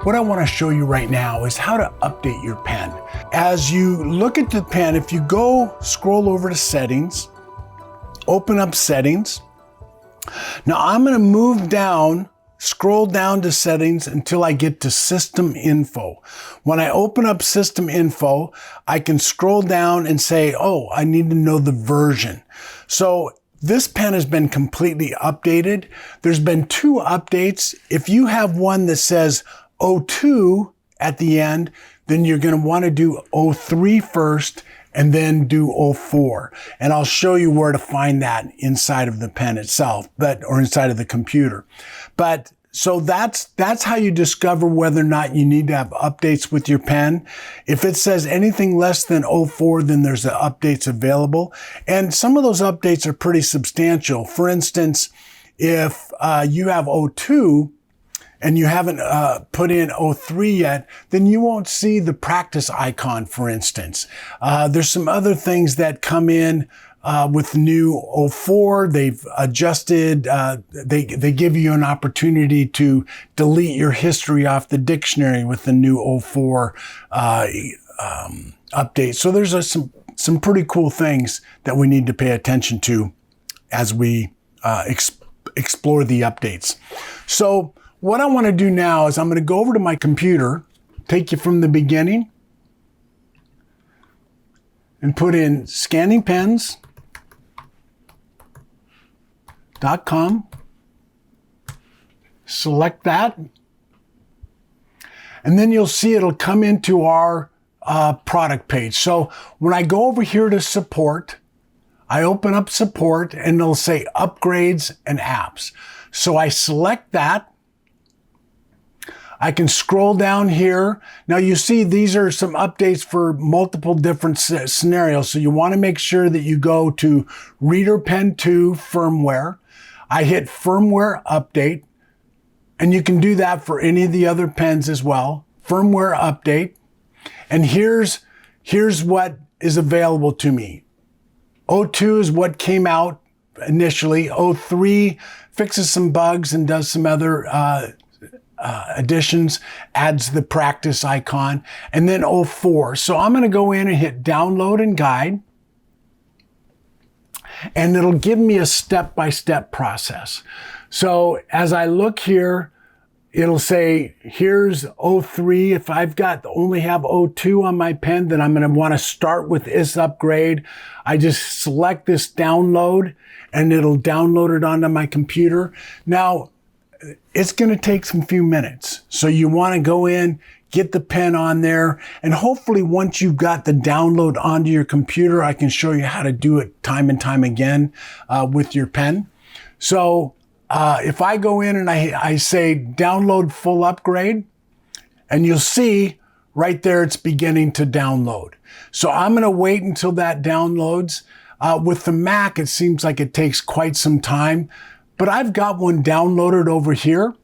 What I want to show you right now is how to update your pen. As you look at the pen, if you scroll over to settings, open up settings. Now I'm going to move down, scroll down to settings until I get to system info. When I open up system info, I can scroll down and say, oh, I need to know the version. So this pen has been completely updated. There's been 2 updates. If you have one that says 02 at the end, then you're going to want to do 03 first and then do 04. And I'll show you where to find that inside of the pen itself, or inside of the computer. But so that's how you discover whether or not you need to have updates with your pen. If it says anything less than 04, then there's the updates available. And some of those updates are pretty substantial. For instance, if you have 02, and you haven't put in 03 yet, then you won't see the practice icon, for instance. There's some other things that come in with new 04. They've adjusted, they give you an opportunity to delete your history off the dictionary with the new 04 update. So there's some pretty cool things that we need to pay attention to as we explore the updates. So what I want to do now is I'm going to go over to my computer, take you from the beginning, and put in scanningpens.com. Select that. And then you'll see it'll come into our product page. So when I go over here to support, I open up support and it'll say upgrades and apps. So I select that. I can scroll down here. Now you see these are some updates for multiple different scenarios. So you want to make sure that you go to Reader Pen 2 firmware. I hit firmware update, and you can do that for any of the other pens as well. Firmware update. And here's what is available to me. 02 is what came out initially. 03 fixes some bugs and does some other additions, adds the practice icon, and then 04. So I'm going to go in and hit download and guide, and it'll give me a step-by-step process. So as I look here, it'll say, here's 03. If I've only have 02 on my pen, then I'm going to want to start with this upgrade. I just select this download, and it'll download it onto my computer. Now, it's going to take some few minutes. So you want to go in, get the pen on there, and hopefully once you've got the download onto your computer, I can show you how to do it time and time again with your pen. So if I go in and I say download full upgrade, and you'll see right there it's beginning to download. So I'm going to wait until that downloads. With the Mac, it seems like it takes quite some time. But I've got one downloaded over here.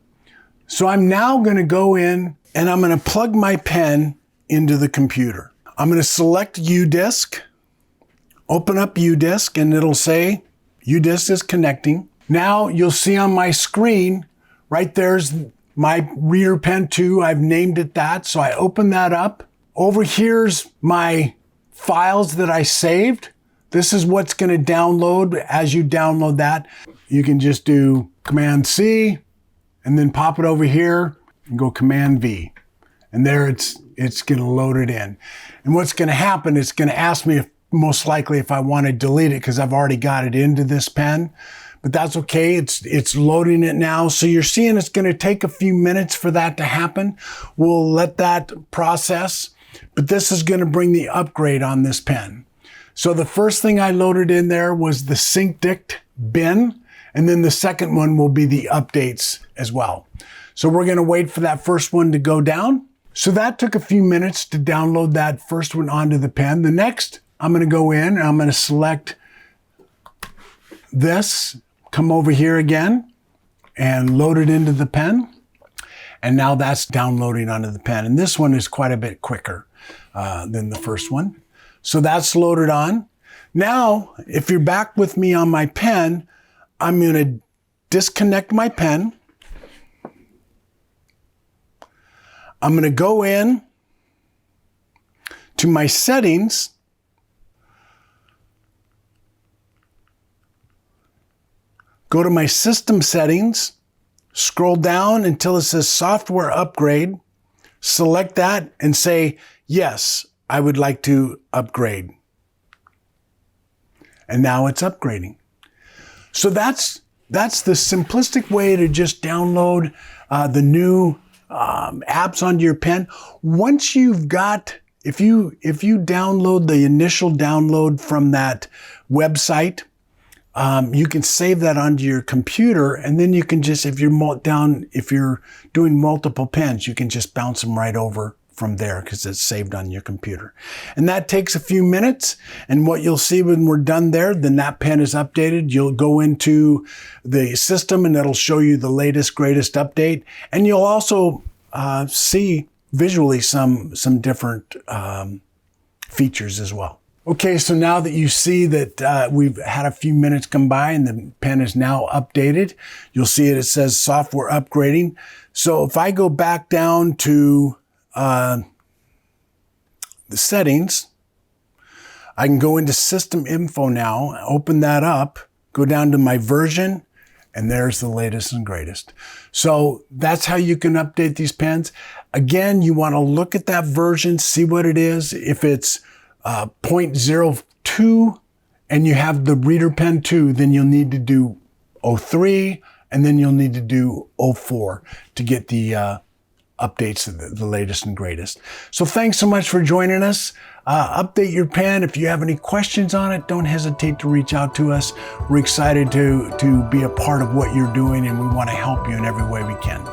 So I'm now going to go in and I'm going to plug my pen into the computer. I'm going to select UDisk, open up UDisk, and it'll say UDisk is connecting. Now you'll see on my screen, right there's my Reader Pen 2. I've named it that. So I open that up. Over here's my files that I saved. This is what's going to download. As you download that, you can just do Command C and then pop it over here and go Command V. And there it's going to load it in. And what's going to happen, it's going to ask me most likely if I want to delete it because I've already got it into this pen. But that's okay. It's loading it now. So you're seeing it's going to take a few minutes for that to happen. We'll let that process. But this is going to bring the upgrade on this pen. So the first thing I loaded in there was the SyncDict bin, and then the second one will be the updates as well. So we're going to wait for that first one to go down. So that took a few minutes to download that first one onto the pen. The next, I'm going to go in and I'm going to select this, come over here again, and load it into the pen. And now that's downloading onto the pen. And this one is quite a bit quicker than the first one. So that's loaded on. Now, if you're back with me on my pen, I'm going to disconnect my pen. I'm going to go in to my settings, go to my system settings, scroll down until it says software upgrade, select that and say, yes, I would like to upgrade. And now it's upgrading. So that's the simplistic way to just download the new apps onto your pen. Once you've got, if you download the initial download from that website, you can save that onto your computer, and then you can just, if you're doing multiple pens, you can just bounce them right over from there because it's saved on your computer. And that takes a few minutes. And what you'll see when we're done there, then that pen is updated. You'll go into the system and it'll show you the latest, greatest update. And you'll also see visually some different features as well. Okay, so now that you see that we've had a few minutes come by and the pen is now updated, you'll see it says software upgrading. So if I go back down to the settings, I can go into system info now, open that up, go down to my version, and there's the latest and greatest. So that's how you can update these pens. Again, you want to look at that version, see what it is. If it's 0.02 and you have the reader pen 2, then you'll need to do 03 and then you'll need to do 04 to get the updates of the latest and greatest. So thanks so much for joining us. Update your pen. If you have any questions on it, don't hesitate to reach out to us. We're excited to be a part of what you're doing, and we want to help you in every way we can.